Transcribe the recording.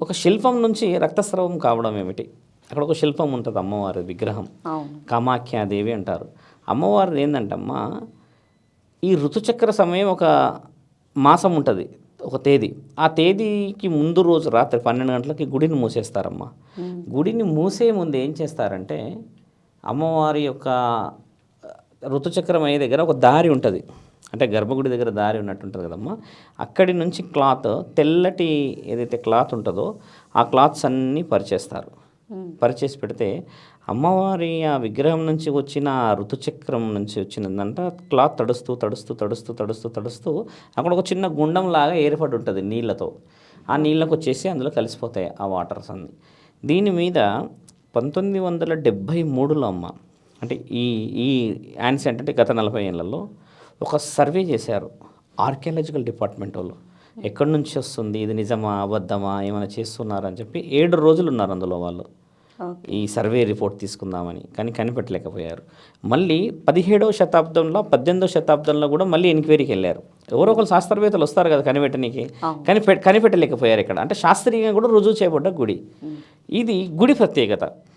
ఒక శిల్పం నుంచి రక్తస్రావం కావడం ఏమిటి? అక్కడ ఒక శిల్పం ఉంటుంది, అమ్మవారి విగ్రహం, కామాఖ్యాదేవి అంటారు. అమ్మవారిది ఏంటంటమ్మా, ఈ ఋతుచక్ర సమయం ఒక మాసం ఉంటుంది, ఒక తేదీ. ఆ తేదీకి ముందు రోజు రాత్రి 12 గంటలకి గుడిని మూసేస్తారమ్మా. గుడిని మూసే ముందు ఏం చేస్తారంటే, అమ్మవారి యొక్క ఋతుచక్రం అయ్యే దగ్గర ఒక దారి ఉంటుంది, అంటే గర్భగుడి దగ్గర దారి ఉన్నట్టు ఉంటుంది కదమ్మా. అక్కడి నుంచి క్లాత్, తెల్లటి ఏదైతే క్లాత్ ఉంటుందో ఆ క్లాత్స్ అన్నీ పరిచేస్తారు. పరిచేసి పెడితే అమ్మవారి ఆ విగ్రహం నుంచి వచ్చిన ఆ ఋతుచక్రం నుంచి వచ్చినదంట క్లాత్ తడుస్తూ తడుస్తూ తడుస్తూ తడుస్తూ తడుస్తూ అక్కడ ఒక చిన్న గుండం లాగా ఏర్పడి ఉంటుంది నీళ్ళతో. ఆ నీళ్ళకు వచ్చేసి అందులో కలిసిపోతాయి ఆ వాటర్స్ అన్నీ. దీని మీద 1973లో అమ్మ, అంటే ఈ ఈ యాన్సెంట్ అంటే గత 40 ఏళ్లలో ఒక సర్వే చేశారు ఆర్కియాలజికల్ డిపార్ట్మెంట్ వాళ్ళు. ఎక్కడి నుంచి వస్తుంది, ఇది నిజమా అబద్ధమా, ఏమైనా చేస్తున్నారని చెప్పి 7 రోజులు ఉన్నారు అందులో వాళ్ళు ఈ సర్వే రిపోర్ట్ తీసుకుందామని. కానీ కనిపెట్టలేకపోయారు. మళ్ళీ 17వ శతాబ్దంలో 18వ శతాబ్దంలో కూడా మళ్ళీ ఎంక్వైరీకి వెళ్ళారు. ఎవరో ఒకరు శాస్త్రవేత్తలు వస్తారు కదా కనిపెట్టడానికి, కనిపెట్టలేకపోయారు ఇక్కడ. అంటే శాస్త్రీయంగా కూడా రుజువు చేయబడ్డ గుడి. ఇది గుడి ప్రత్యేకత.